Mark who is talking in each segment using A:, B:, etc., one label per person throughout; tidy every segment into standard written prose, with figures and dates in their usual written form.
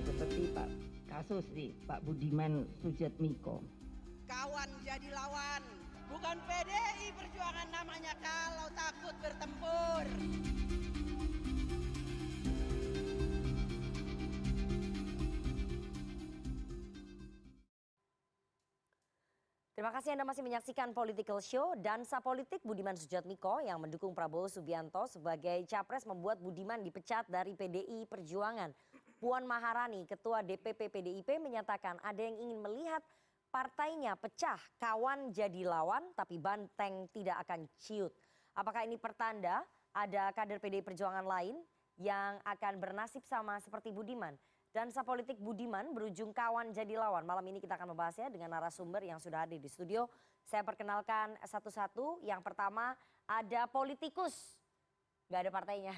A: seperti kasus nih Pak Budiman Sujatmiko.
B: Kawan jadi lawan, bukan PDI Perjuangan namanya kalau takut bertempur.
C: Terima kasih Anda masih menyaksikan Political Show. Dansa politik Budiman Sujatmiko yang mendukung Prabowo Subianto sebagai capres membuat Budiman dipecat dari PDI Perjuangan. Puan Maharani, Ketua DPP PDIP menyatakan ada yang ingin melihat partainya pecah, kawan jadi lawan tapi banteng tidak akan ciut. Apakah ini pertanda ada kader PDI Perjuangan lain yang akan bernasib sama seperti Budiman? Dansa politik Budiman berujung kawan jadi lawan. Malam ini kita akan membahasnya dengan narasumber yang sudah hadir di studio. Saya perkenalkan satu-satu. Yang pertama ada politikus. Gak ada partainya.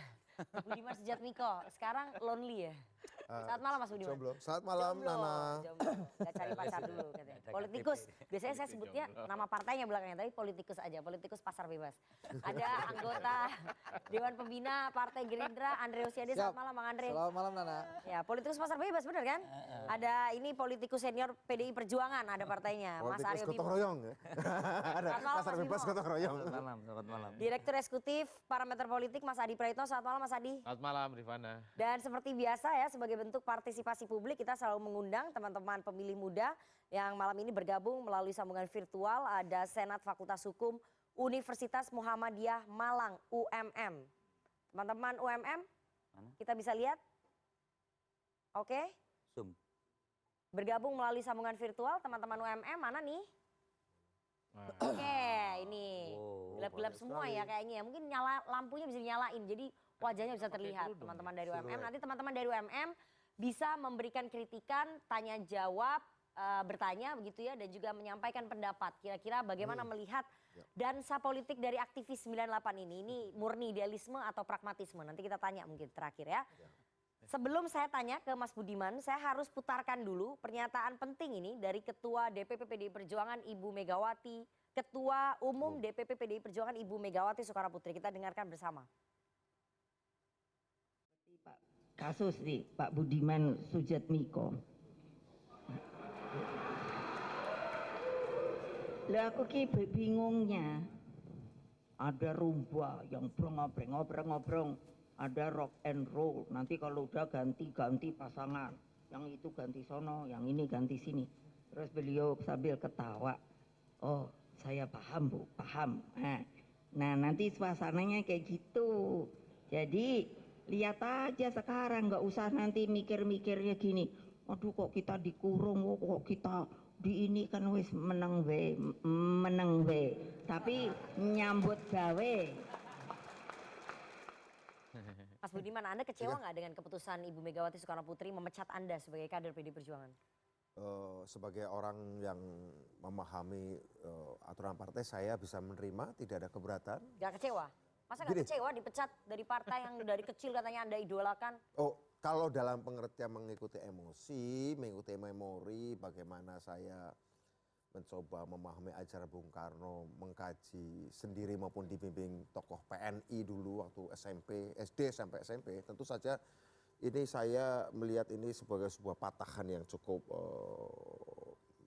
C: Budiman Sujatmiko. Sekarang lonely ya? Selamat malam Mas Budiman.
D: Jomblo. Selamat malam Nana.
C: Jomblo. Gak cari pacar dulu katanya. Politikus. Biasanya saya sebutnya nama partainya belakangnya. Tapi politikus aja. Politikus pasar bebas. Ada anggota Dewan Pembina Partai Gerindra Andre Rosiade. Selamat malam Bang Andre.
D: Selamat malam Nana.
C: Ya, politikus pasar bebas benar kan? Ada ini politikus senior PDI Perjuangan, ada partainya. Mas Aryo
D: Politikus
C: Bimo.
D: gotong royong ya. Ada
C: Selamat malam,
D: pasar
C: Mas
D: bebas
C: Bimo.
D: gotong royong.
E: Selamat malam.
C: Direktur Eksekutif Parameter Politik Mas Adi Praitno. Selamat malam Mas Adi.
E: Selamat malam Rifana.
C: Dan seperti biasa ya, sebagai bentuk partisipasi publik kita selalu mengundang teman-teman pemilih muda yang malam ini bergabung melalui sambungan virtual. Ada Senat Fakultas Hukum Universitas Muhammadiyah Malang UMM. Teman-teman UMM, kita bisa lihat? Oke.
E: Zoom.
C: Bergabung melalui sambungan virtual teman-teman UMM mana nih? Oke, ini gelap-gelap semua ya kayaknya ya. Mungkin nyala lampunya bisa dinyalain jadi wajahnya bisa terlihat teman-teman dari UMM. Nanti teman-teman dari UMM bisa memberikan kritikan, tanya jawab, bertanya begitu ya dan juga menyampaikan pendapat. Kira-kira bagaimana melihat dansa politik dari aktivis 98 ini? Ini murni idealisme atau pragmatisme? Nanti kita tanya mungkin terakhir ya. Sebelum saya tanya ke Mas Budiman, saya harus putarkan dulu pernyataan penting ini dari Ketua DPP PDI Perjuangan Ibu Megawati, Ketua Umum DPP PDI Perjuangan Ibu Megawati Soekarnoputri. Kita dengarkan bersama.
A: Seperti kasus nih Pak Budiman Sujatmiko. Lah aku ki bingungnya. Ada rumba yang ngobrol, ada rock and roll. Nanti kalau udah ganti pasangan. Yang itu ganti sono, yang ini ganti sini. Terus beliau sambil ketawa. Oh, saya paham Bu, paham. Nah nanti suasananya kayak gitu. Jadi lihat aja sekarang, nggak usah nanti mikir-mikirnya gini. Aduh kok kita dikurung, kok kita di ini kan wis meneng we. Tapi nyambut gawe.
C: Mas Budiman, Anda kecewa nggak dengan keputusan Ibu Megawati Soekarnoputri memecat Anda sebagai kader PDI Perjuangan?
D: Sebagai orang yang memahami aturan partai, saya bisa menerima, tidak ada keberatan.
C: Gak kecewa? Masa gak kecewa dipecat dari partai yang dari kecil katanya Anda idolakan?
D: Oh, kalau dalam pengertian mengikuti emosi, mengikuti memori, bagaimana saya mencoba memahami ajaran Bung Karno, mengkaji sendiri maupun dibimbing tokoh PNI dulu waktu SMP, SD sampai SMP, tentu saja ini saya melihat ini sebagai sebuah patahan yang cukup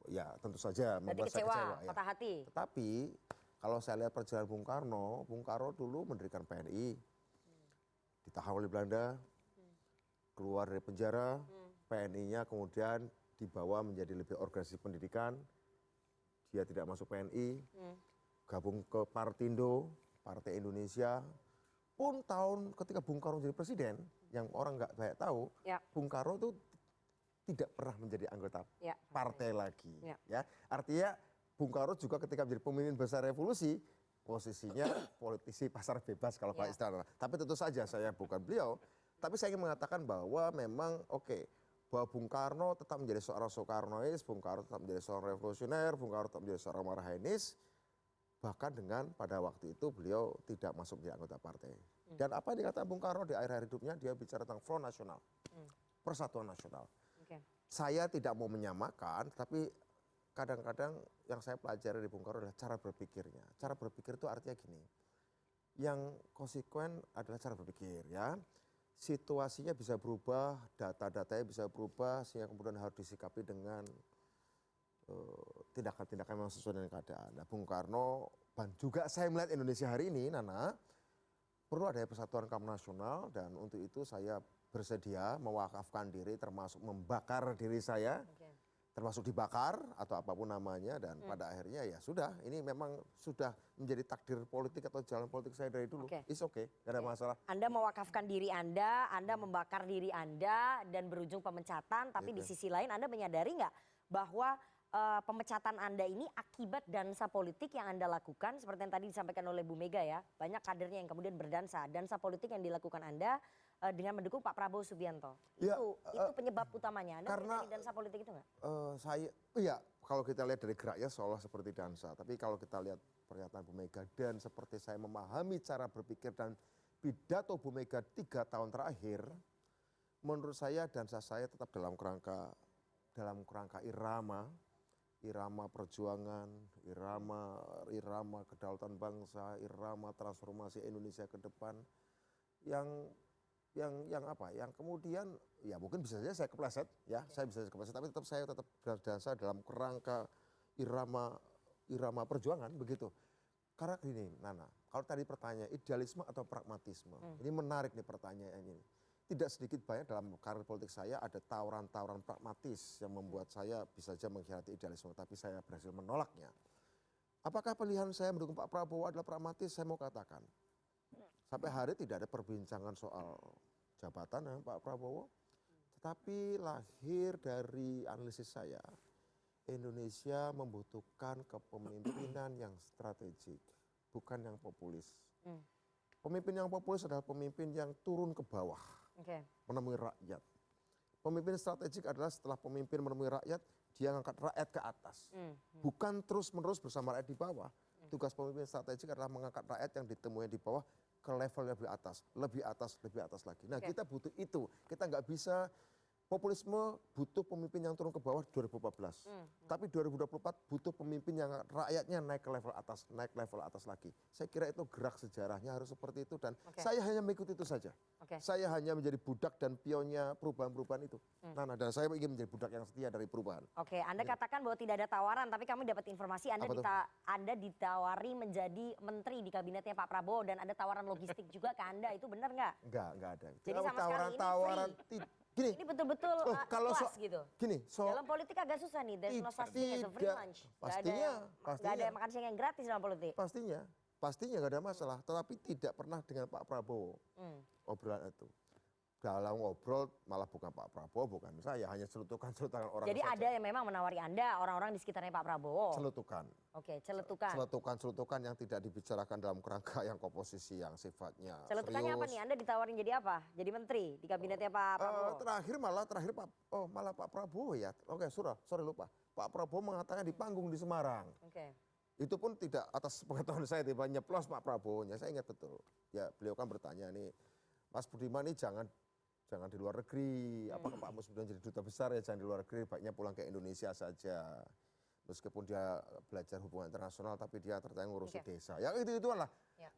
D: ya tentu saja membuat saya kecewa. Ya.
C: Patah hati.
D: Tetapi kalau saya lihat perjalanan Bung Karno dulu mendirikan PNI, ditahan oleh Belanda, keluar dari penjara, PNI-nya kemudian dibawa menjadi lebih organisasi pendidikan. Dia tidak masuk PNI, gabung ke Partindo, Partai Indonesia. Pun tahun ketika Bung Karno jadi presiden, yang orang nggak banyak tahu, Bung Karno itu tidak pernah menjadi anggota partai lagi. Ya, artinya Bung Karno juga ketika menjadi pemimpin besar revolusi, posisinya politisi pasar bebas kalau Pak Istana. Tapi tentu saja saya bukan beliau, tapi saya ingin mengatakan bahwa memang bahwa Bung Karno tetap menjadi seorang Soekarnois, Bung Karno tetap menjadi seorang revolusioner, Bung Karno tetap menjadi seorang Marhainis, bahkan dengan pada waktu itu beliau tidak masuk menjadi anggota partai. Dan apa yang dikatakan Bung Karno di akhir hidupnya, dia bicara tentang Front Nasional, Persatuan Nasional. Saya tidak mau menyamakan, tapi kadang-kadang yang saya pelajari dari Bung Karno adalah cara berpikirnya. Cara berpikir itu artinya gini, yang konsekuen adalah cara berpikir ya. situasinya bisa berubah, data-datanya bisa berubah, sehingga kemudian harus disikapi dengan tindakan-tindakan yang sesuai dengan keadaan. Nah, Bung Karno dan juga saya melihat Indonesia hari ini, Nana, perlu ada persatuan kaum nasional, dan untuk itu saya bersedia mewakafkan diri, termasuk membakar diri saya, termasuk dibakar atau apapun namanya, dan pada akhirnya ya sudah, ini memang sudah menjadi takdir politik atau jalan politik saya dari dulu. It's okay, gak ada masalah.
C: Anda mewakafkan diri Anda membakar diri Anda dan berujung pemecatan, tapi di sisi lain Anda menyadari nggak bahwa pemecatan Anda ini akibat dansa politik yang Anda lakukan, seperti yang tadi disampaikan oleh Bu Mega ya, banyak kadernya yang kemudian berdansa, dansa politik yang dilakukan Anda dengan mendukung Pak Prabowo Subianto.
D: Ya,
C: itu penyebab utamanya. Anda
D: karena
C: melihat dansa politik itu nggak?
D: Iya, kalau kita lihat dari geraknya seolah seperti dansa, tapi kalau kita lihat pernyataan Bu Mega dan seperti saya memahami cara berpikir dan pidato Bu Mega 3 tahun terakhir, menurut saya dansa saya tetap dalam kerangka irama perjuangan, irama kedaulatan bangsa, irama transformasi Indonesia ke depan, yang kemudian ya mungkin bisa saja saya kepleset, ya saya bisa kepleset, tapi saya tetap dansa dalam kerangka irama perjuangan begitu. Karena gini, Nana, kalau tadi pertanyaan idealisme atau pragmatisme, ini menarik nih pertanyaan ini. Tidak sedikit banyak dalam karir politik saya ada tawaran-tawaran pragmatis yang membuat saya bisa saja mengkhianati idealisme, tapi saya berhasil menolaknya. Apakah pilihan saya mendukung Pak Prabowo adalah pragmatis? Saya mau katakan, sampai hari tidak ada perbincangan soal jabatan dengan Pak Prabowo, tetapi lahir dari analisis saya, Indonesia membutuhkan kepemimpinan yang strategik, bukan yang populis. Pemimpin yang populis adalah pemimpin yang turun ke bawah, menemui rakyat. Pemimpin strategik adalah setelah pemimpin menemui rakyat, dia ngangkat rakyat ke atas. Bukan terus-menerus bersama rakyat di bawah. Tugas pemimpin strategik adalah mengangkat rakyat yang ditemui di bawah ke level yang lebih atas, lebih atas lagi. Nah, kita butuh itu. Kita nggak bisa populisme butuh pemimpin yang turun ke bawah 2014. Tapi 2024 butuh pemimpin yang rakyatnya naik level atas lagi. Saya kira itu gerak sejarahnya harus seperti itu, dan saya hanya mengikuti itu saja. Saya hanya menjadi budak dan pionnya perubahan-perubahan itu. Dan saya ingin menjadi budak yang setia dari perubahan.
C: Oke, Anda katakan bahwa tidak ada tawaran, tapi kami dapat informasi Anda ditawari menjadi menteri di kabinetnya Pak Prabowo, dan ada tawaran logistik juga ke Anda, itu benar nggak?
D: Enggak ada.
C: Jadi sama sekali ini free.
D: Gini,
C: ini betul-betul kelas gitu.
D: Gini,
C: dalam politik agak susah nih, there's no such thing as a free lunch.
D: Pastinya.
C: Gak ada makan siang yang gratis dalam politik.
D: Pastinya gak ada masalah, tetapi tidak pernah dengan Pak Prabowo obrolan itu. Dalam ngobrol malah bukan Pak Prabowo, bukan saya, hanya celutukan-celutukan orang.
C: Jadi
D: saja.
C: ada yang memang menawari Anda, orang-orang di sekitarnya Pak Prabowo.
D: Celutukan.
C: Oke, celutukan.
D: Celutukan yang tidak dibicarakan dalam kerangka yang komposisi yang sifatnya
C: celutukannya
D: serius.
C: apa nih? Anda ditawarin jadi apa? Jadi menteri di kabinetnya Pak Prabowo?
D: Malah Pak Prabowo ya. Oke, sorry lupa. Pak Prabowo mengatakan di panggung di Semarang.
C: Oke.
D: Itu pun tidak atas pengetahuan saya, tiba nyeplos Pak Prabowo-nya. Saya ingat betul. Ya, beliau kan bertanya nih, Mas Budiman ini jangan di luar negeri, apakah Pak Mus Budiman jadi duta besar ya, jangan di luar negeri, baiknya pulang ke Indonesia saja. Meskipun dia belajar hubungan internasional, tapi dia ternyata ngurusi desa. Ya itu-ituan lah.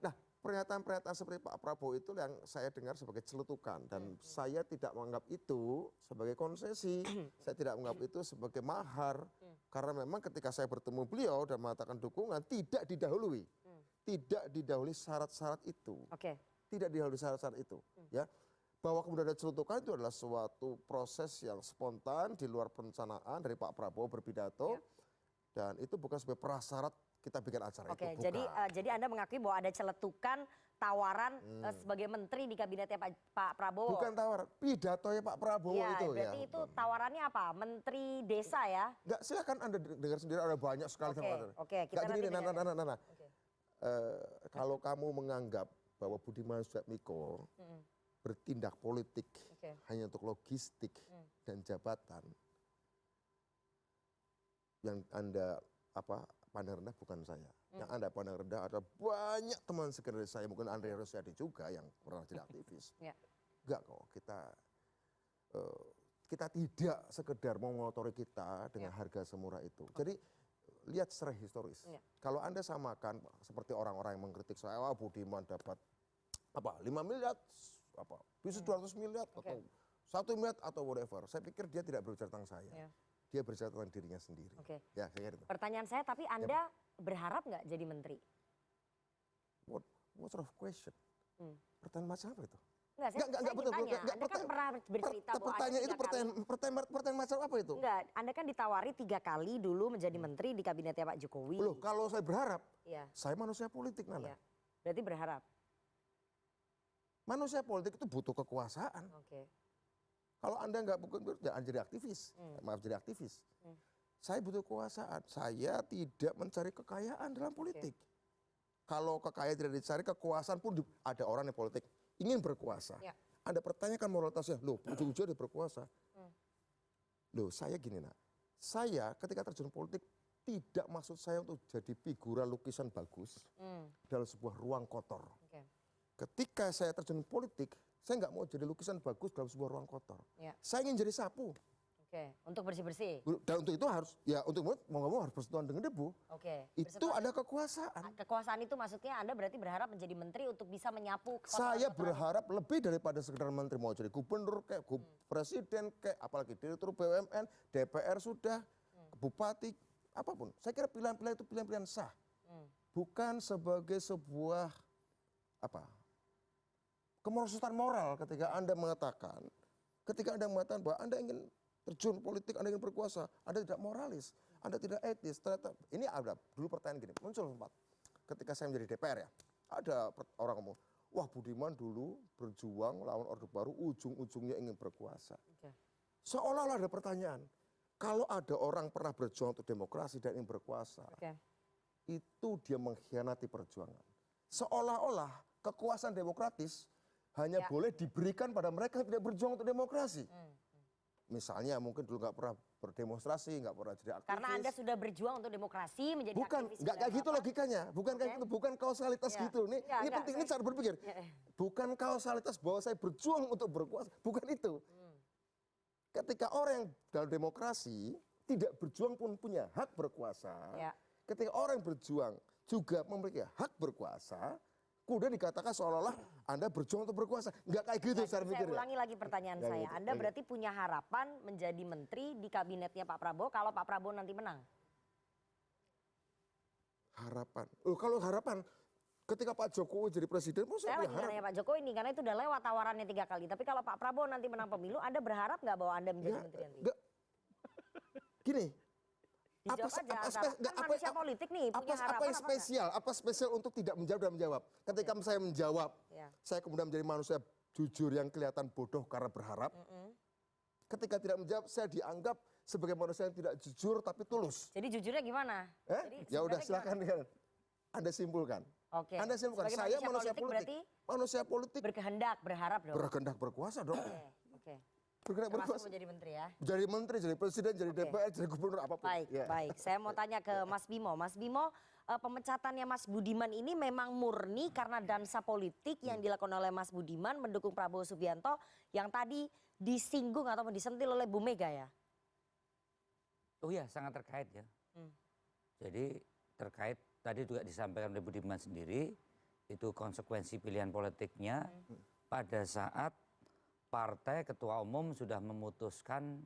D: Nah, pernyataan-pernyataan seperti Pak Prabowo itu yang saya dengar sebagai celutukan. Dan saya tidak menganggap itu sebagai konsesi, saya tidak menganggap itu sebagai mahar. Karena memang ketika saya bertemu beliau dan mengatakan dukungan, tidak didahului. Tidak didahului syarat-syarat itu. Tidak didahului syarat-syarat itu. Ya. Bahwa kemudian ada celutukan itu adalah suatu proses yang spontan di luar perencanaan dari Pak Prabowo berpidato, dan itu bukan sebagai prasyarat kita bikin acara itu.
C: Jadi Anda mengakui bahwa ada celetukan tawaran sebagai menteri di kabinetnya Pak Prabowo.
D: Bukan tawaran, pidatonya Pak Prabowo itu ya.
C: Berarti itu tawarannya apa? Menteri Desa ya?
D: Enggak, silakan Anda dengar sendiri, ada banyak sekali.
C: Kita nanti dengar.
D: Nana. Kalau kamu menganggap bahwa Budiman Sujatmiko bertindak politik hanya untuk logistik dan jabatan, yang Anda pandang rendah bukan saya. Yang Anda pandang rendah adalah banyak teman sekedar saya, mungkin Andre Rosiade juga yang pernah jadi aktivis. Enggak kok, kita tidak sekedar mengotori kita dengan harga semurah itu. Jadi lihat secara historis. Kalau Anda samakan seperti orang-orang yang mengkritik saya, Budiman dapat 5 miliar bisa 200 miliar atau 1 miliar atau whatever. Saya pikir dia tidak berbicara tentang saya.
C: Ya.
D: Dia berbicara tentang dirinya sendiri.
C: Oke.
D: Ya, saya kira itu.
C: Pertanyaan saya, tapi Anda berharap nggak jadi menteri?
D: What sort of question? Pertanyaan macam apa itu?
C: Enggak, saya ingin
D: betul.
C: tanya. Anda kan pernah bercerita bahwa
D: pertanyaan
C: Anda
D: itu
C: 3 kali.
D: pertanyaan macam apa itu?
C: Enggak, Anda kan ditawari 3 kali dulu menjadi menteri di kabinetnya Pak Jokowi.
D: Loh, kalau saya berharap,
C: Iya.
D: saya manusia politik, Nana.
C: Iya. Berarti berharap.
D: Manusia politik itu butuh kekuasaan.
C: Oke.
D: Kalau Anda nggak jangan jadi aktivis. Maaf, jadi aktivis. Saya butuh kekuasaan. Saya tidak mencari kekayaan dalam politik. Kalau kekayaan tidak dicari, kekuasaan pun ada orang yang politik ingin berkuasa.
C: Ya.
D: Anda pertanyakan moralitasnya, loh ujung-ujungnya dia berkuasa. Loh saya gini nak, saya ketika terjun politik tidak maksud saya untuk jadi figura lukisan bagus dalam sebuah ruang kotor.
C: Oke.
D: Ketika saya terjun politik, saya nggak mau jadi lukisan bagus dalam sebuah ruang kotor.
C: Ya.
D: Saya ingin jadi sapu.
C: Oke, untuk bersih-bersih.
D: Dan untuk itu harus, ya untuk mau nggak mau harus bersentuhan dengan debu.
C: Oke.
D: Itu ada kekuasaan.
C: Kekuasaan itu maksudnya Anda berarti berharap menjadi menteri untuk bisa menyapu
D: Saya berharap lebih daripada sekedar menteri, mau jadi gubernur kayak presiden kayak apalagi direktur BUMN, DPR sudah, bupati, apapun. Saya kira pilihan-pilihan itu pilihan-pilihan sah. Bukan sebagai sebuah kemerosotan moral ketika Anda mengatakan bahwa Anda ingin terjun politik, Anda ingin berkuasa, Anda tidak moralis, Anda tidak etis. Ternyata ini ada dulu pertanyaan gini, muncul sempat ketika saya menjadi DPR ya, ada orang ngomong, wah Budiman dulu berjuang lawan Orde Baru, ujung-ujungnya ingin berkuasa. Seolah-olah ada pertanyaan, kalau ada orang pernah berjuang untuk demokrasi dan ingin berkuasa, itu dia mengkhianati perjuangan. Seolah-olah kekuasaan demokratis hanya boleh diberikan pada mereka yang tidak berjuang untuk demokrasi. Misalnya mungkin dulu nggak pernah berdemonstrasi, nggak pernah jadi aktivis.
C: Karena Anda sudah berjuang untuk demokrasi menjadi aktivis.
D: Nggak kayak gitu logikanya, bukan kayak gitu, bukan kausalitas gitu. Ini penting, ini cara berpikir. Bukan kausalitas bahwa saya berjuang untuk berkuasa, bukan itu. Ketika orang yang dalam demokrasi tidak berjuang pun punya hak berkuasa. Ketika orang yang berjuang juga memiliki hak berkuasa, kemudian dikatakan seolah-olah Anda berjuang untuk berkuasa. Enggak kayak gitu cara mikirnya.
C: Saya ulangi lagi pertanyaan saya. Anda berarti punya harapan menjadi menteri di kabinetnya Pak Prabowo kalau Pak Prabowo nanti menang?
D: Harapan. Kalau harapan ketika Pak Jokowi jadi presiden,
C: saya lagi nanya Pak Jokowi ini karena itu udah lewat tawarannya 3 kali. Tapi kalau Pak Prabowo nanti menang pemilu, Anda berharap nggak bahwa Anda menjadi menteri nanti?
D: Gini.
C: Dijawab aja, manusia politik nih punya harapan
D: apa spesial untuk tidak menjawab dan menjawab. Ketika saya menjawab, saya kemudian menjadi manusia jujur yang kelihatan bodoh karena berharap. Ketika tidak menjawab, saya dianggap sebagai manusia yang tidak jujur tapi tulus.
C: Jadi jujurnya gimana?
D: Ya udah silakan Anda simpulkan.
C: Oke.
D: Anda simpulkan. Saya manusia politik. Manusia politik.
C: Berkehendak, berharap dong.
D: Berkehendak berkuasa dong.
C: Oke.
D: Termasuk
C: menjadi menteri ya?
D: Jadi menteri, jadi presiden, jadi DPR, jadi gubernur, apapun.
C: Baik. Saya mau tanya ke Mas Bimo. Mas Bimo, pemecatannya Mas Budiman ini memang murni karena dansa politik yang dilakukan oleh Mas Budiman mendukung Prabowo Subianto yang tadi disinggung atau disentil oleh Bu Mega ya?
E: Oh iya, sangat terkait ya. Jadi terkait tadi juga disampaikan oleh Budiman sendiri, itu konsekuensi pilihan politiknya pada saat partai ketua umum sudah memutuskan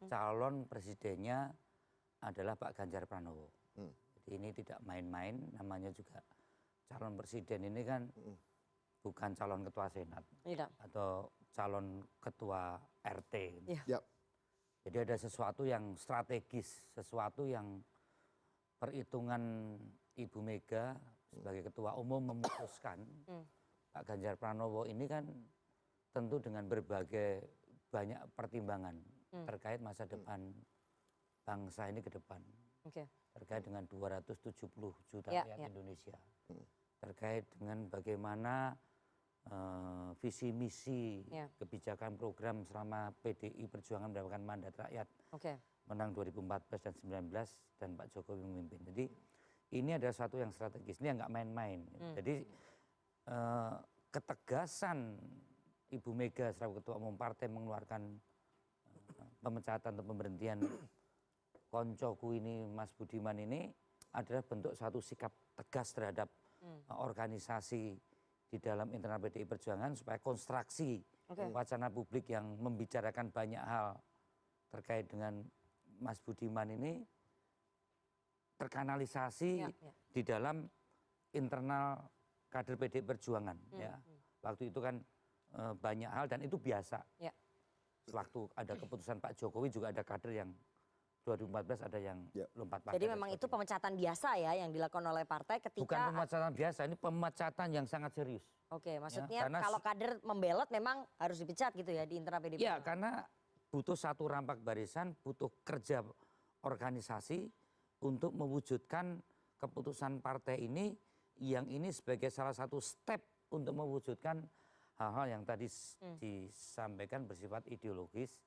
E: calon presidennya adalah Pak Ganjar Pranowo. Jadi ini tidak main-main, namanya juga calon presiden ini kan bukan calon ketua senat atau calon ketua RT. Jadi ada sesuatu yang strategis, sesuatu yang perhitungan Ibu Mega sebagai ketua umum memutuskan Pak Ganjar Pranowo ini kan tentu dengan berbagai banyak pertimbangan terkait masa depan bangsa ini ke depan. Terkait dengan 270 juta rakyat Indonesia. Terkait dengan bagaimana visi misi kebijakan program selama PDI Perjuangan mendapatkan mandat rakyat. Menang 2014 dan 2019 dan Pak Jokowi memimpin. Jadi ini adalah sesuatu yang strategis, ini yang nggak main-main. Jadi ketegasan Ibu Mega selaku ketua umum partai mengeluarkan pemecatan atau pemberhentian koncoku ini Mas Budiman ini adalah bentuk suatu sikap tegas terhadap organisasi di dalam internal PDI Perjuangan supaya konstruksi wacana publik yang membicarakan banyak hal terkait dengan Mas Budiman ini terkanalisasi di dalam internal kader PDI Perjuangan. Ya. Waktu itu kan banyak hal dan itu biasa. Waktu ada keputusan Pak Jokowi juga ada kader yang 2014 ada yang lompat partai.
C: Jadi memang itu pemecatan biasa ya yang dilakukan oleh partai ketika...
E: Bukan pemecatan biasa, ini pemecatan yang sangat serius.
C: Oke, maksudnya kalau kader membelot memang harus dipecat gitu ya di internal PDI.
E: Iya, karena butuh satu rampak barisan, butuh kerja organisasi untuk mewujudkan keputusan partai ini, yang ini sebagai salah satu step untuk mewujudkan hal-hal yang tadi disampaikan bersifat ideologis,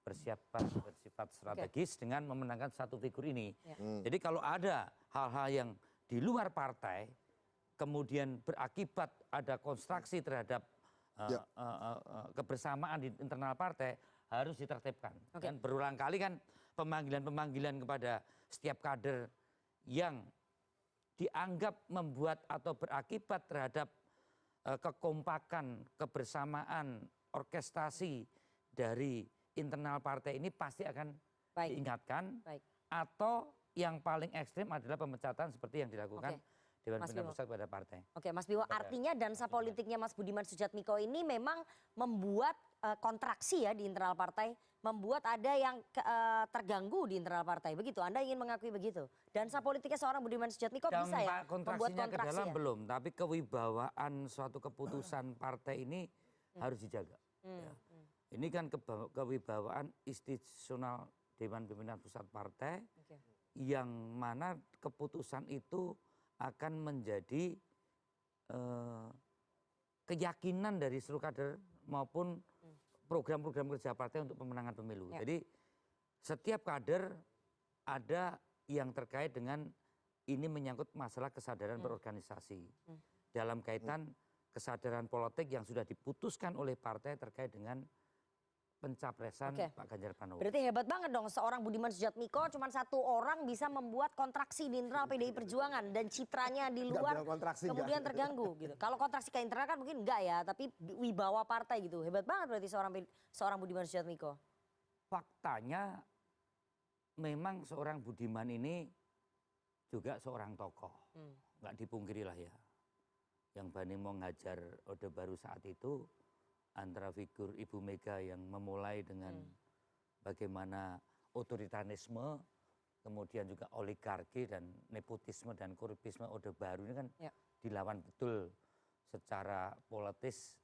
E: bersifat strategis dengan memenangkan satu figur ini. Jadi kalau ada hal-hal yang di luar partai, kemudian berakibat ada konstruksi terhadap kebersamaan di internal partai, harus ditertibkan. Dan berulang kali kan pemanggilan-pemanggilan kepada setiap kader yang dianggap membuat atau berakibat terhadap kekompakan, kebersamaan, orkestrasi dari internal partai ini pasti akan diingatkan. Atau yang paling ekstrim adalah pemecatan seperti yang dilakukan Dewan Pimpinan Pusat pada partai. Oke,
C: Mas Bimo, artinya dansa politiknya Mas Budiman Sujatmiko ini memang membuat kontraksi ya di internal partai, membuat ada yang terganggu di internal partai. Begitu, Anda ingin mengakui begitu? Dansa politiknya seorang Budiman Sujatmiko bisa ya membuat kontraksi
E: ke dalam
C: ya?
E: Belum, tapi kewibawaan suatu keputusan partai ini harus dijaga. Ini kan kewibawaan institusional Dewan Pimpinan Pusat Partai yang mana keputusan itu akan menjadi keyakinan dari seluruh kader maupun program-program kerja partai untuk pemenangan pemilu. Jadi setiap kader ada yang terkait dengan ini menyangkut masalah kesadaran berorganisasi. Dalam kaitan kesadaran politik yang sudah diputuskan oleh partai terkait dengan pencapresan Pak Ganjar Pranowo.
C: Berarti hebat banget dong seorang Budiman Sujatmiko cuma satu orang bisa membuat kontraksi di internal PDI Perjuangan dan citranya di luar kemudian terganggu gitu. Kalau kontraksi ke internal kan mungkin enggak ya, tapi wibawa partai gitu. Hebat banget berarti seorang Budiman Sujatmiko.
E: Faktanya memang seorang Budiman ini juga seorang tokoh. Nggak dipungkiri lah ya. Yang Bani mau ngajar Orde Baru saat itu antara figur Ibu Mega yang memulai dengan bagaimana otoritarisme, kemudian juga oligarki dan nepotisme dan korupsisme Orde Baru ini kan dilawan betul secara politis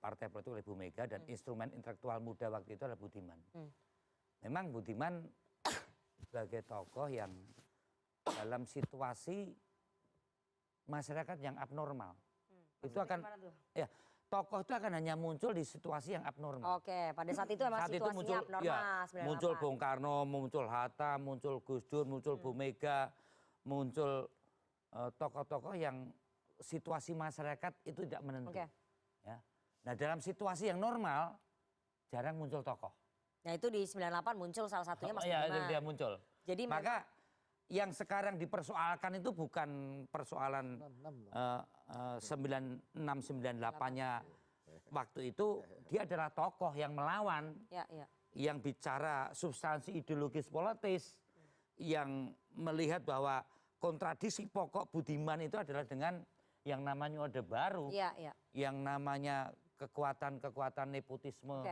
E: partai politik oleh Ibu Mega dan instrumen intelektual muda waktu itu adalah Budiman. Memang Budiman sebagai tokoh yang dalam situasi masyarakat yang abnormal itu akan tokoh itu akan hanya muncul di situasi yang abnormal.
C: Oke, pada saat itu memang situasinya
E: muncul,
C: abnormal.
E: Muncul Bung Karno, muncul Hatta, muncul Gus Dur, muncul Bu Mega, muncul tokoh-tokoh yang situasi masyarakat itu tidak menentu. Ya. Nah dalam situasi yang normal jarang muncul tokoh.
C: Nah itu di 98 muncul salah satunya Mas Budiman.
E: Iya, dia muncul.
C: Jadi
E: maka yang sekarang dipersoalkan itu bukan persoalan 9698-nya waktu itu, dia adalah tokoh yang melawan, yang bicara substansi ideologis politis, yang melihat bahwa kontradiksi pokok Budiman itu adalah dengan yang namanya Orde Baru, yang namanya kekuatan-kekuatan nepotisme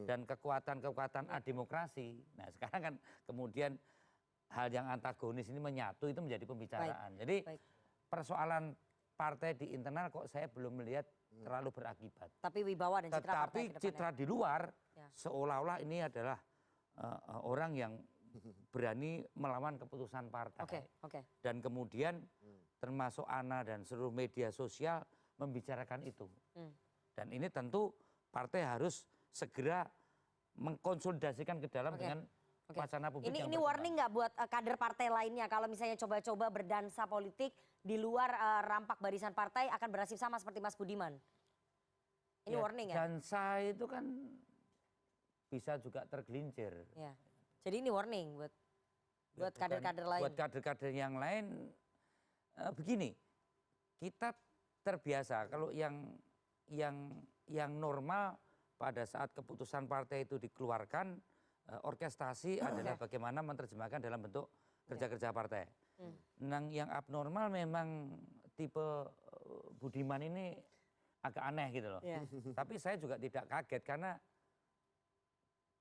E: dan kekuatan-kekuatan ademokrasi. Nah sekarang kan kemudian hal yang antagonis ini menyatu itu menjadi pembicaraan. Jadi persoalan partai di internal kok saya belum melihat terlalu berakibat.
C: Tapi wibawa dan citra partai.
E: Tetapi citra di luar seolah-olah ini adalah orang yang berani melawan keputusan partai. Dan kemudian termasuk Ana dan seluruh media sosial membicarakan itu. Dan ini tentu partai harus segera mengkonsolidasikan ke dalam dengan wacana publik.
C: Ini warning nggak buat kader partai lainnya kalau misalnya coba-coba berdansa politik di luar rampak barisan partai akan bernasib sama seperti Mas Budiman? Ini warning ya?
E: Dansa itu kan bisa juga tergelincir.
C: Ya. Jadi ini warning buat kader-kader lain.
E: Buat kader-kader yang lain begini, kita terbiasa. Kalau yang normal pada saat keputusan partai itu dikeluarkan, orkestrasi adalah bagaimana menerjemahkan dalam bentuk kerja-kerja partai. Yang abnormal memang tipe Budiman ini agak aneh gitu loh. Tapi saya juga tidak kaget karena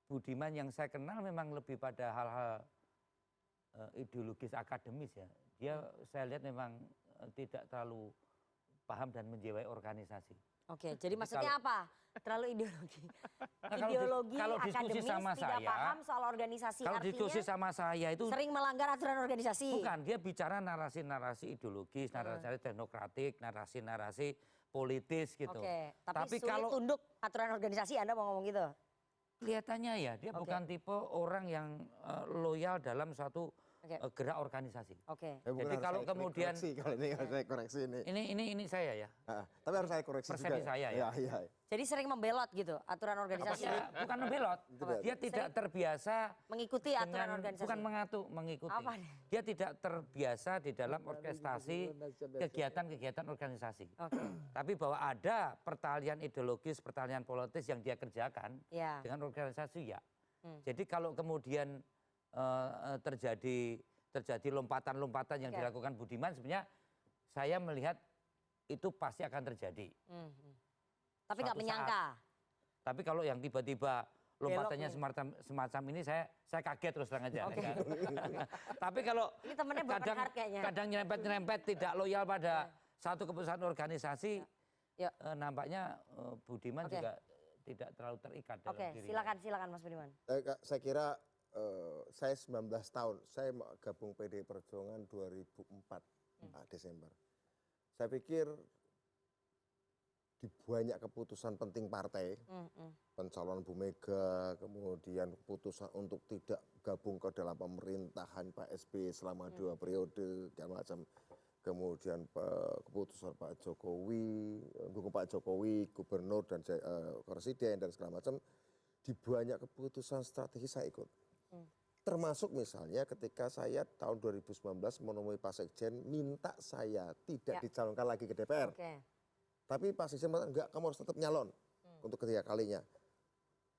E: Budiman yang saya kenal memang lebih pada hal-hal ideologis akademis ya. Dia saya lihat memang tidak terlalu paham dan menjiwai organisasi.
C: Oke, jadi maksudnya apa? Terlalu ideologi.
E: Nah,
C: Ideologi
E: kalau diskusi
C: akademis
E: sama
C: tidak
E: saya,
C: paham soal organisasi.
E: kalau
C: Artinya
E: diskusi sama saya itu
C: sering melanggar aturan organisasi.
E: bukan, dia bicara narasi-narasi ideologis, narasi teknokratik, narasi-narasi politis gitu.
C: Oke, tapi sulit
E: kalau
C: tunduk aturan organisasi, Anda mau ngomong gitu?
E: kelihatannya ya dia bukan tipe orang yang loyal dalam suatu gerak organisasi.
C: Oke.
E: Jadi kalau kemudian
D: kalau ini harus saya koreksi ini.
E: ini saya ya.
D: Tapi harus saya koreksi
E: Persepsi
D: juga.
E: saya ya.
D: Iya.
C: Jadi sering membelot gitu aturan organisasi.
E: Ya, bukan membelot, dia tidak terbiasa
C: Mengikuti aturan
E: dengan,
C: organisasi.
E: bukan mengikuti.
C: Apa nih?
E: Dia tidak terbiasa di dalam orkestrasi kegiatan-kegiatan organisasi.
C: Oke.
E: Tapi bahwa ada pertalian ideologis, pertalian politis yang dia kerjakan
C: Ya.
E: dengan organisasi ya. Jadi kalau kemudian terjadi lompatan-lompatan yang dilakukan Budiman, sebenarnya saya melihat itu pasti akan terjadi.
C: Tapi nggak
E: Suatu
C: menyangka.
E: Tapi kalau yang tiba-tiba lompatannya
C: Belok
E: semacam ini saya kaget terus terang aja. Tapi kalau
C: Ini temennya broken heart kayaknya.
E: kadang nyerempet-nyerempet tidak loyal pada satu keputusan organisasi,
C: Ya.
E: nampaknya Budiman juga tidak terlalu terikat dalam
C: Oke,
E: dirinya.
C: silakan Mas Budiman.
D: Saya kira saya 19 tahun, saya gabung PDI Perjuangan 2004 Desember. Saya pikir di banyak keputusan penting partai, pencalonan Bu Mega, kemudian keputusan untuk tidak gabung ke dalam pemerintahan Pak SBY selama 2 periode, segala macam. Kemudian keputusan Pak Jokowi, dukung Pak Jokowi, gubernur dan presiden dan segala macam. Di banyak keputusan strategis saya ikut. Termasuk misalnya ketika saya tahun 2019 menemui Pak Sekjen minta saya tidak dicalonkan lagi ke DPR. Tapi Pak Sekjen mengatakan enggak, kamu harus tetap nyalon untuk ketiga kalinya.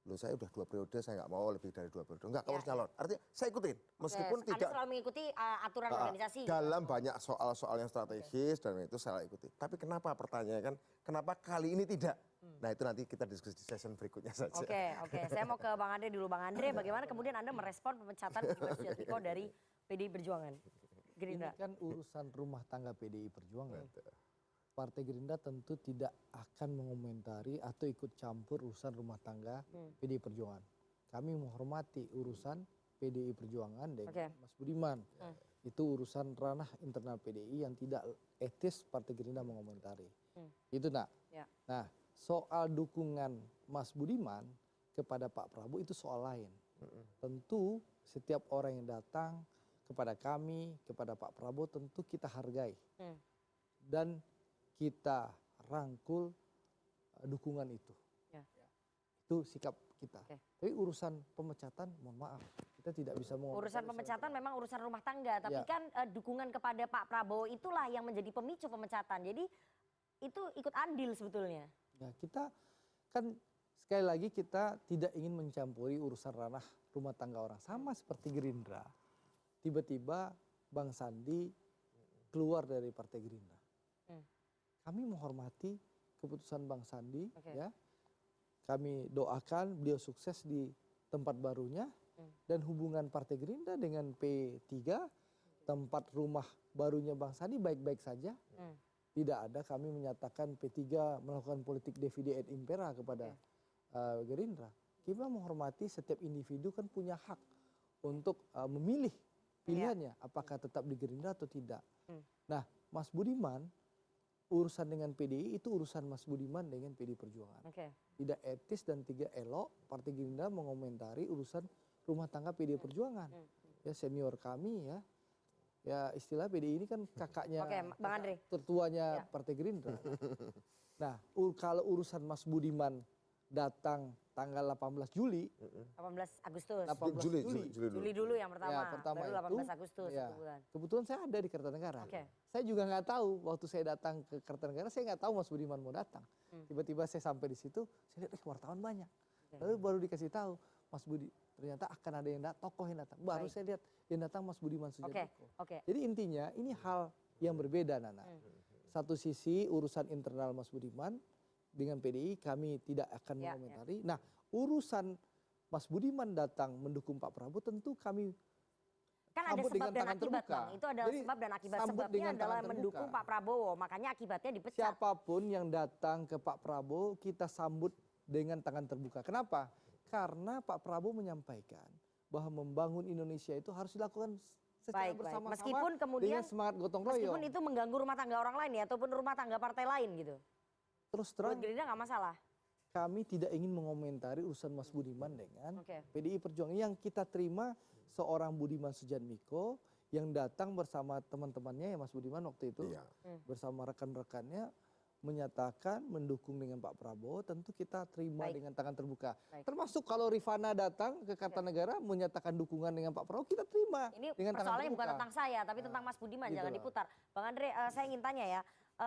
D: Loh saya udah 2 periode, saya nggak mau lebih dari 2 periode. Enggak, kamu harus nyalon. Artinya saya ikutin, meskipun
C: Anda
D: tidak
C: selalu mengikuti aturan organisasi.
D: dalam banyak soal-soal yang strategis dan itu saya ikuti. Tapi kenapa pertanyaannya kan, kenapa kali ini tidak? Nah itu nanti kita diskusi di session berikutnya saja.
C: Oke. Saya mau ke Bang Andre dulu. Bang Andre, bagaimana kemudian Anda merespon pemecatan Budiman Sujatmiko dari PDI Perjuangan? Gerindra.
F: Ini kan urusan rumah tangga PDI Perjuangan. Partai Gerindra tentu tidak akan mengomentari atau ikut campur urusan rumah tangga PDI Perjuangan. Kami menghormati urusan PDI Perjuangan dengan Mas Budiman. Itu urusan ranah internal PDI yang tidak etis Partai Gerindra mengomentari. Itu nak. Nah, soal dukungan Mas Budiman kepada Pak Prabowo itu soal lain. Tentu setiap orang yang datang kepada kami, kepada Pak Prabowo tentu kita hargai. Dan kita rangkul dukungan itu. Itu sikap kita. Tapi urusan pemecatan, mohon maaf, kita tidak bisa mengomentari.
C: Urusan pemecatan memang urusan rumah tangga, tapi kan dukungan kepada Pak Prabowo itulah yang menjadi pemicu pemecatan. Jadi itu ikut andil sebetulnya.
F: Ya, kita kan sekali lagi kita tidak ingin mencampuri urusan ranah rumah tangga orang. Sama seperti Gerindra. Tiba-tiba Bang Sandi keluar dari Partai Gerindra. Kami menghormati keputusan Bang Sandi, ya. Kami doakan beliau sukses di tempat barunya dan hubungan Partai Gerindra dengan P3, tempat rumah barunya Bang Sandi baik-baik saja. Tidak ada kami menyatakan P3 melakukan politik divide et impera kepada Gerindra. Kita menghormati setiap individu kan punya hak untuk memilih pilihannya, apakah tetap di Gerindra atau tidak. Nah, Mas Budiman, urusan dengan PDI itu urusan Mas Budiman dengan PDI Perjuangan. Tidak etis dan tidak elok Partai Gerindra mengomentari urusan rumah tangga PDI Perjuangan. Ya senior kami ya. Ya istilah PDI ini kan kakaknya,
C: Bang Andre.
F: tertuanya Partai Gerindra. Nah, kalau urusan Mas Budiman datang tanggal 18 Juli,
C: 18 Agustus.
F: 18
D: Juli
F: Juli.
D: dulu.
C: Juli dulu yang pertama,
F: Ya, pertama
C: baru
F: itu,
C: 18 Agustus
F: ya,
C: satu bulan.
F: kebetulan saya ada di Kertanegara.
C: Oke.
F: Saya juga nggak tahu waktu saya datang ke Kertanegara, saya nggak tahu Mas Budiman mau datang. Tiba-tiba saya sampai di situ, saya lihat wartawan banyak. Lalu baru dikasih tahu, Mas Budi ternyata akan ada yang tokoh yang datang. Baru
C: Baik.
F: saya lihat yang datang Mas Budiman Sujatmiko.
C: Oke.
F: Jadi intinya ini hal yang berbeda, Nana. Satu sisi urusan internal Mas Budiman dengan PDI kami tidak akan
C: Ya,
F: mengomentari. Nah, urusan Mas Budiman datang mendukung Pak Prabowo tentu kami
C: Kan ada
F: sambut
C: sebab
F: dengan
C: dan
F: tangan
C: akibat,
F: terbuka.
C: Bang. Itu adalah
F: Jadi,
C: sebab dan akibat.
F: sambut
C: Sebabnya
F: dengan
C: adalah
F: tangan
C: mendukung
F: terbuka.
C: Pak Prabowo, makanya akibatnya dipecat.
F: Siapapun yang datang ke Pak Prabowo kita sambut dengan tangan terbuka. Kenapa? Karena Pak Prabowo menyampaikan bahwa membangun Indonesia itu harus dilakukan secara
C: Baik, baik.
F: bersama-sama
C: Meskipun kemudian
F: dengan semangat gotong royong.
C: Meskipun itu mengganggu rumah tangga orang lain ya, ataupun rumah tangga partai lain gitu.
F: Terus
C: Buat
F: terang
C: Gerindra nggak masalah.
F: kami tidak ingin mengomentari urusan Mas Budiman dengan
C: Oke.
F: PDI Perjuangan. Yang kita terima seorang Budiman Sujatmiko yang datang bersama teman-temannya ya Mas Budiman waktu itu
D: Iya.
F: bersama rekan-rekannya menyatakan mendukung dengan Pak Prabowo, tentu kita terima
C: Baik.
F: dengan tangan terbuka.
C: Baik.
F: Termasuk kalau Rifana datang ke Kartanegara menyatakan dukungan dengan Pak Prabowo, kita terima
C: Ini
F: dengan tangan
C: persoalannya bukan
F: terbuka.
C: tentang saya, tapi tentang Mas Budiman,
F: gitu
C: jangan
F: loh.
C: diputar. Bang Andre, saya ingin tanya ya,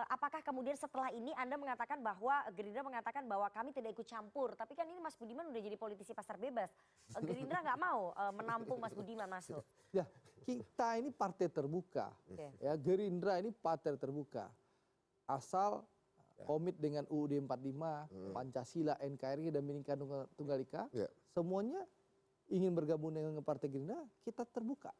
C: apakah kemudian setelah ini Anda mengatakan bahwa Gerindra mengatakan bahwa kami tidak ikut campur, tapi kan ini Mas Budiman udah jadi politisi pasar bebas. Gerindra nggak mau menampung Mas Budiman masuk.
F: Ya, kita ini partai terbuka.
C: Oke.
F: Ya, Gerindra ini partai terbuka. Asal komit dengan UUD 45, Pancasila, NKRI dan Bhinneka Tunggal Ika,
D: Ya.
F: semuanya ingin bergabung dengan Partai Gerindra, kita terbuka.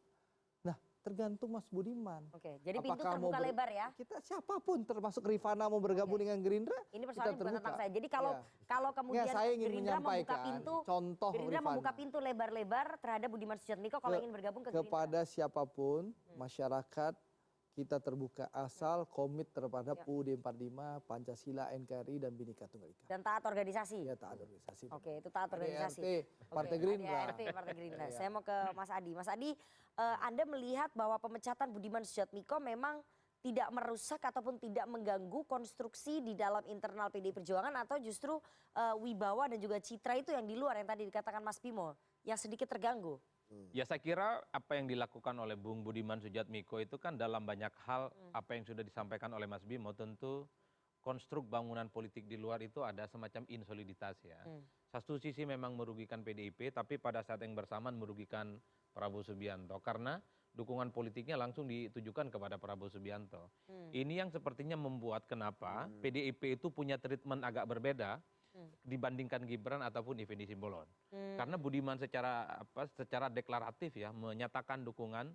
F: Nah, tergantung Mas Budiman.
C: Oke, jadi pintu
F: Apakah mau
C: terbuka lebar ya.
F: Kita siapapun termasuk Rifana mau bergabung dengan Gerindra,
C: Ini
F: kita
C: persoalannya bukan
F: terbuka.
C: tentang saya. Jadi kalau
F: Ya.
C: kalau kemudian
F: Nggak, saya ingin
C: Gerindra membuka
F: menyampaikan
C: pintu,
F: contoh
C: Gerindra
F: Rifana.
C: membuka pintu lebar-lebar terhadap Budiman Sujatmiko kalau ingin bergabung ke Gerindra.
F: Kepada siapapun, masyarakat kita terbuka asal komit terhadap
C: Ya.
F: UUD 45, Pancasila, NKRI dan Bhinneka Tunggal Ika.
C: Dan taat organisasi.
F: Ya taat organisasi.
C: Oke, itu taat organisasi.
F: ADRT, Partai
C: Oke,
F: Gerindra.
C: ADRT, Partai Gerindra.
F: Iya.
C: Saya mau ke Mas Adi. Mas Adi, Anda melihat bahwa pemecatan Budiman Sujatmiko memang tidak merusak ataupun tidak mengganggu konstruksi di dalam internal PDI Perjuangan atau justru wibawa dan juga citra itu yang di luar yang tadi dikatakan Mas Bimo yang sedikit terganggu?
G: Ya saya kira apa yang dilakukan oleh Bung Budiman Sujatmiko itu kan dalam banyak hal apa yang sudah disampaikan oleh Mas Bimo tentu konstruk bangunan politik di luar itu ada semacam insoliditas ya. Satu sisi memang merugikan PDIP tapi pada saat yang bersamaan merugikan Prabowo Subianto karena dukungan politiknya langsung ditujukan kepada Prabowo Subianto. Ini yang sepertinya membuat kenapa PDIP itu punya treatment agak berbeda dibandingkan Gibran ataupun Effendi Simbolon. Karena Budiman secara deklaratif ya menyatakan dukungan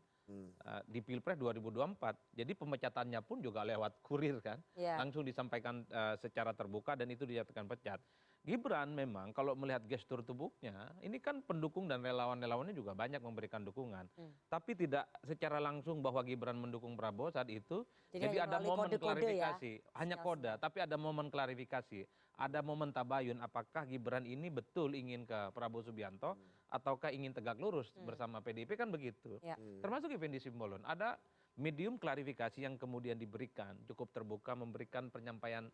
G: di Pilpres 2024. Jadi pemecatannya pun juga lewat kurir kan.
C: Iya.
G: Langsung disampaikan secara terbuka dan itu dinyatakan pecat. Gibran memang kalau melihat gestur tubuhnya, ini kan pendukung dan relawan-relawannya juga banyak memberikan dukungan. Tapi tidak secara langsung bahwa Gibran mendukung Prabowo saat itu.
C: Jadi
G: Jadi ada
C: melalui
G: momen
C: kode-kode ya?
G: klarifikasi. Hanya kode, tapi ada momen klarifikasi. Ada momen tabayun apakah Gibran ini betul ingin ke Prabowo Subianto ataukah ingin tegak lurus bersama PDIP kan begitu.
C: Ya.
G: Termasuk Effendi Simbolon. Ada medium klarifikasi yang kemudian diberikan, cukup terbuka memberikan penyampaian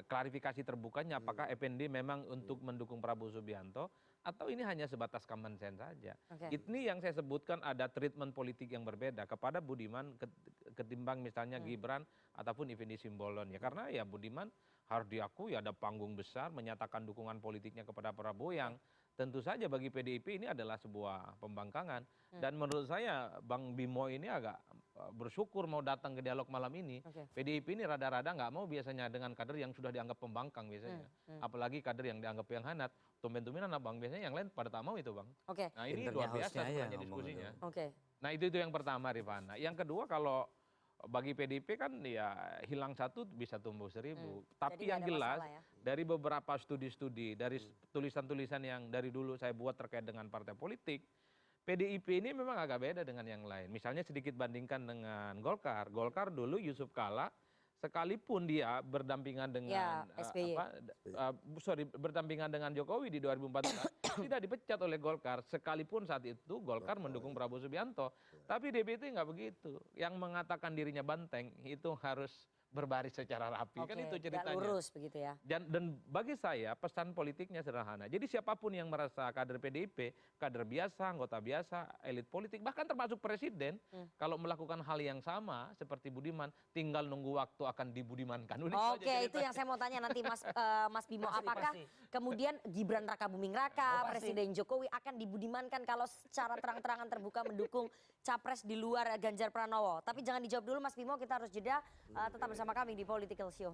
G: klarifikasi terbukanya apakah Effendi memang untuk mendukung Prabowo Subianto atau ini hanya sebatas common sense saja.
C: Oke.
G: Ini yang saya sebutkan ada treatment politik yang berbeda kepada Budiman ketimbang misalnya Gibran ataupun Effendi Simbolon ya karena ya Budiman harus diakui ada panggung besar menyatakan dukungan politiknya kepada Prabowo yang tentu saja bagi PDIP ini adalah sebuah pembangkangan dan menurut saya Bang Bimo ini agak bersyukur mau datang ke dialog malam ini.
C: Oke.
G: PDIP ini rada-rada nggak mau biasanya dengan kader yang sudah dianggap pembangkang biasanya. Apalagi kader yang dianggap yang hangat. Tumben-tumbenan Bang biasanya yang lain pada tak mau itu Bang.
C: Oke.
G: Nah ini
E: Pinternya
G: luar biasa
E: hostnya aja
G: sebenarnya
E: ngomong
G: diskusinya.
E: itu.
C: Oke.
G: Nah itu yang pertama Rifana. Yang kedua kalau bagi PDIP kan ya hilang satu bisa tumbuh seribu. Tapi
C: Jadi
G: yang
C: nggak ada
G: jelas
C: masalah ya.
G: dari beberapa studi-studi, dari tulisan-tulisan yang dari dulu saya buat terkait dengan partai politik, PDIP ini memang agak beda dengan yang lain. Misalnya sedikit bandingkan dengan Golkar. Golkar dulu Yusuf Kala sekalipun dia berdampingan dengan
C: Ya, SBY.
G: berdampingan dengan Jokowi di 2014 tidak dipecat oleh Golkar sekalipun saat itu Golkar mendukung Prabowo Subianto. Tapi DBT nggak begitu. Yang mengatakan dirinya banteng itu harus berbaris secara rapi. Kan itu
C: nggak
G: ceritanya.
C: lurus begitu ya.
G: Dan bagi saya pesan politiknya sederhana. Jadi siapapun yang merasa kader PDIP, kader biasa, anggota biasa, elit politik, bahkan termasuk presiden, kalau melakukan hal yang sama seperti Budiman, tinggal nunggu waktu akan dibudimankan. Udah aja
C: Oke, itu
G: ceritanya.
C: yang saya mau tanya nanti Mas Bimo,
H: Pasti,
C: apakah
H: pasti.
C: kemudian Gibran Raka Buming Raka,
H: Oh, pasti.
C: Presiden Jokowi akan dibudimankan kalau secara terang-terangan terbuka mendukung capres di luar Ganjar Pranowo? Tapi jangan dijawab dulu Mas Bimo, kita harus jeda. Tetap bersama kami di Political Show.